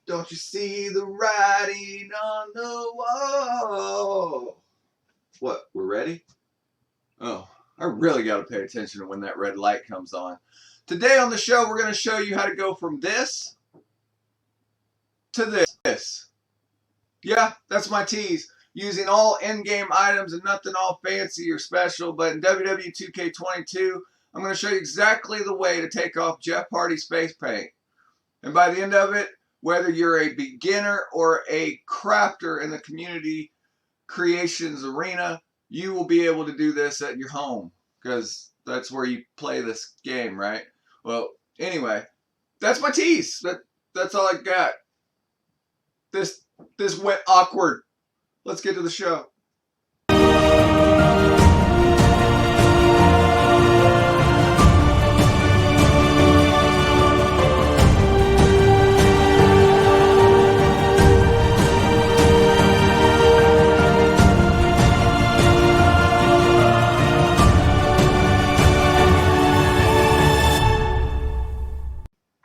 Don't you see the writing on the wall? What, we're ready? Oh, I really got to pay attention to when that red light comes on. Today on the show, we're going to show you how to go from this to this. Yeah, that's my tease. Using all in-game items and nothing all fancy or special, but in WWE 2K22, I'm going to show you exactly the way to take off Jeff Hardy's face paint. And by the end of it, whether you're a beginner or a crafter in the community creations arena, you will be able to do this at your home, because that's where you play this game, right? Well, anyway, that's my tease. That's all I got. This went awkward. Let's get to the show.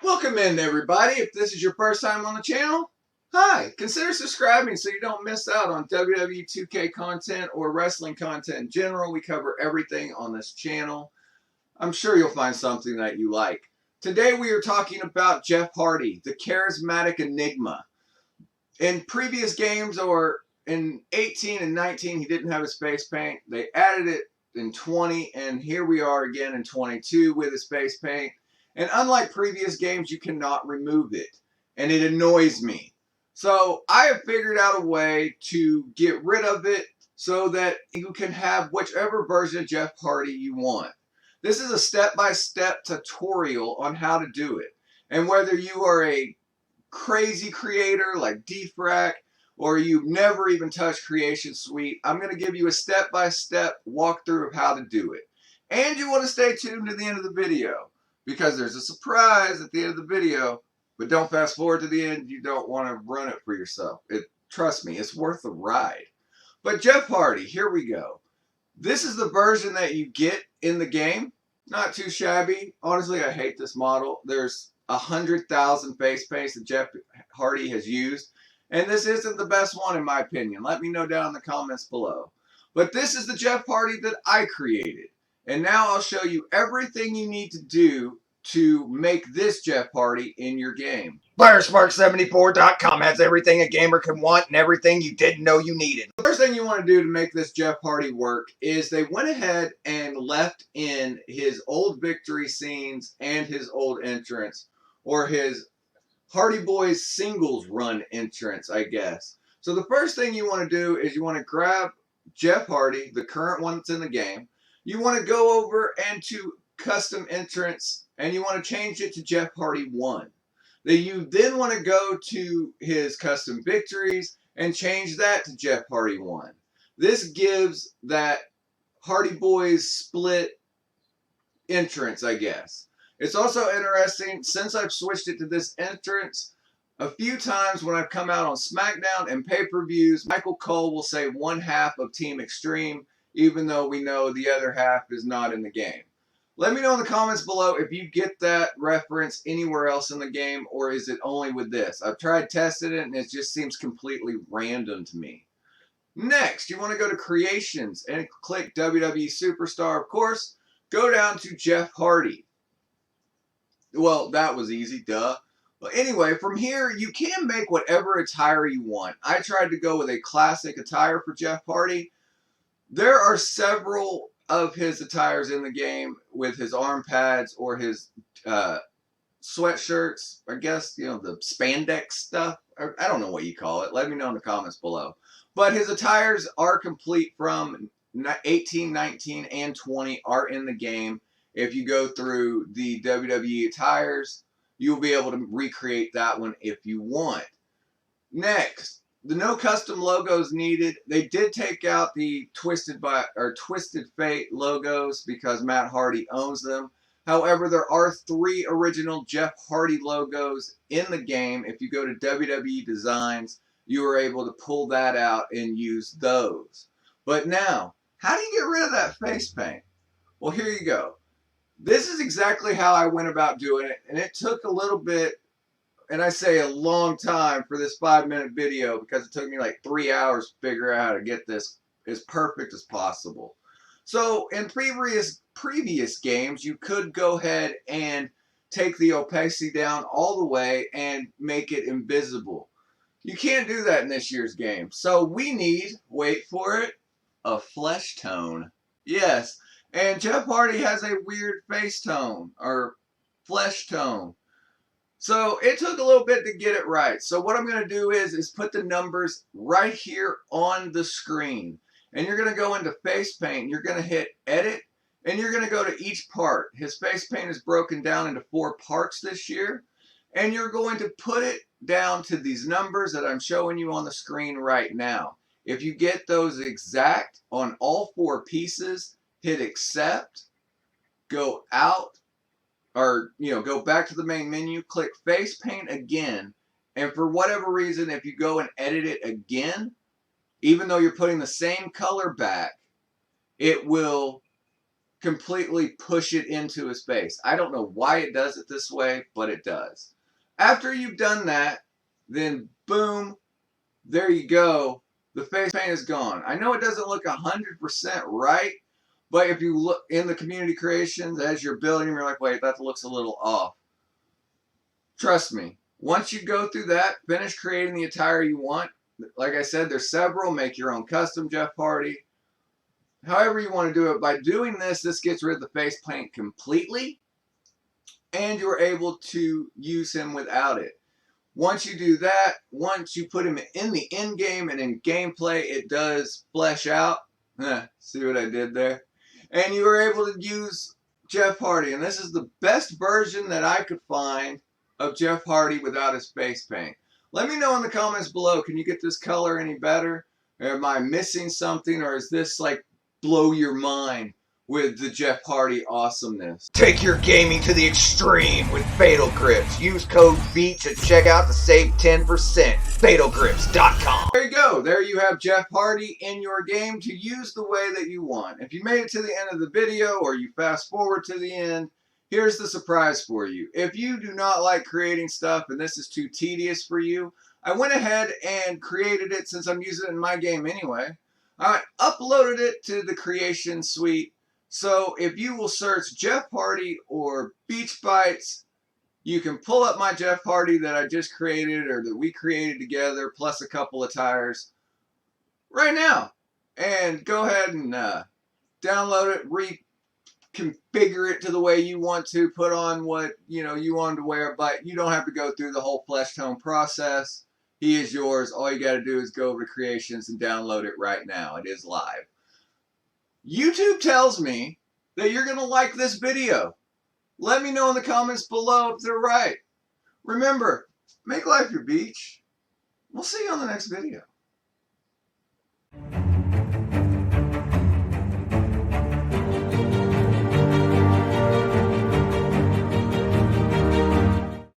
Welcome in, everybody. If this is your first time on the channel, hi. Consider subscribing so you don't miss out on WWE 2K content or wrestling content in general. We cover everything on this channel. I'm sure you'll find something that you like. Today we are talking about Jeff Hardy, the charismatic enigma. In previous games, or in 18 and 19, he didn't have his face paint. They added it in 20, and here we are again in 22 with his face paint. And unlike previous games, you cannot remove it. And it annoys me. So I have figured out a way to get rid of it so that you can have whichever version of Jeff Hardy you want. This is a step-by-step tutorial on how to do it. And whether you are a crazy creator like Defrac, or you've never even touched Creation Suite, I'm going to give you a step-by-step walkthrough of how to do it. And you want to stay tuned to the end of the video, because there's a surprise at the end of the video. But don't fast forward to the end. You don't want to run it for yourself. Trust me, it's worth the ride. But Jeff Hardy, here we go. This is the version that you get in the game. Not too shabby. Honestly, I hate this model. There's 100,000 face paints that Jeff Hardy has used. And this isn't the best one in my opinion. Let me know down in the comments below. But this is the Jeff Hardy that I created. And now I'll show you everything you need to do to make this Jeff Hardy in your game. BlairSpark74.com has everything a gamer can want and everything you didn't know you needed. The first thing you want to do to make this Jeff Hardy work is they went ahead and left in his old victory scenes and his old entrance, or his Hardy Boys singles run entrance, I guess. So the first thing you want to do is you want to grab Jeff Hardy, the current one that's in the game. You want to go over and to custom entrance, and you want to change it to Jeff Hardy 1. You then want to go to his custom victories and change that to Jeff Hardy 1. This gives that Hardy Boys split entrance, I guess. It's also interesting, since I've switched it to this entrance, a few times when I've come out on SmackDown and pay-per-views, Michael Cole will say one half of Team Extreme, even though we know the other half is not in the game. Let me know in the comments below if you get that reference anywhere else in the game, or is it only with this. I've tried testing it and it just seems completely random to me. Next, you want to go to Creations and click WWE Superstar, of course. Go down to Jeff Hardy. Well, that was easy, duh. But anyway, from here, you can make whatever attire you want. I tried to go with a classic attire for Jeff Hardy. There are several of his attires in the game with his arm pads or his sweatshirts. I guess, you know, the spandex stuff. I don't know what you call it. Let me know in the comments below. But his attires are complete from 18, 19, and 20 are in the game. If you go through the WWE attires, you'll be able to recreate that one if you want. Next. The no custom logos needed. They did take out the Twisted Fate logos because Matt Hardy owns them. However, there are 3 original Jeff Hardy logos in the game. If you go to WWE Designs, you are able to pull that out and use those. But now, how do you get rid of that face paint? Well, here you go. This is exactly how I went about doing it, and it took a little bit and I say a long time for this 5-minute video because it took me like 3 hours to figure out how to get this as perfect as possible. So in previous games, you could go ahead and take the opacity down all the way and make it invisible. You can't do that in this year's game. So we need, wait for it, a flesh tone. Yes, and Jeff Hardy has a weird face tone, or flesh tone. So it took a little bit to get it right. So what I'm going to do is put the numbers right here on the screen. And you're going to go into face paint. You're going to hit edit. And you're going to go to each part. His face paint is broken down into 4 parts this year. And you're going to put it down to these numbers that I'm showing you on the screen right now. If you get those exact on all 4 pieces, hit accept, go out, or go back to the main menu, click face paint again, and for whatever reason, if you go and edit it again, even though you're putting the same color back, it will completely push it into his face. I don't know why it does it this way, but it does. After you've done that, then boom, there you go. The face paint is gone. I know it doesn't look 100% right, but if you look in the community creations as you're building, you're like, wait, that looks a little off. Trust me, once you go through that, finish creating the attire you want. Like I said, there's several. Make your own custom Jeff Hardy. However you want to do it. By doing this, this gets rid of the face paint completely, and you're able to use him without it. Once you do that, once you put him in the end game and in gameplay, it does flesh out. See what I did there? And you are able to use Jeff Hardy. And this is the best version that I could find of Jeff Hardy without his face paint. Let me know in the comments below, can you get this color any better? Or am I missing something? Or is this like blow your mind with the Jeff Hardy awesomeness? Take your gaming to the extreme with Fatal Grips. Use code BEACH at checkout to save 10%. FatalGrips.com. There you go. There you have Jeff Hardy in your game to use the way that you want. If you made it to the end of the video or you fast forward to the end, here's the surprise for you. If you do not like creating stuff and this is too tedious for you, I went ahead and created it since I'm using it in my game anyway. I uploaded it to the creation suite. So if you will search Jeff Hardy or BeachBytes, you can pull up my Jeff Hardy that I just created or that we created together, plus a couple of tires right now. And go ahead and download it, reconfigure it to the way you want to, put on what you want to wear, but you don't have to go through the whole flesh tone process. He is yours. All you got to do is go over to creations and download it right now. It is live. YouTube tells me that you're going to like this video. Let me know in the comments below if they're right. Remember, make life your beach. We'll see you on the next video.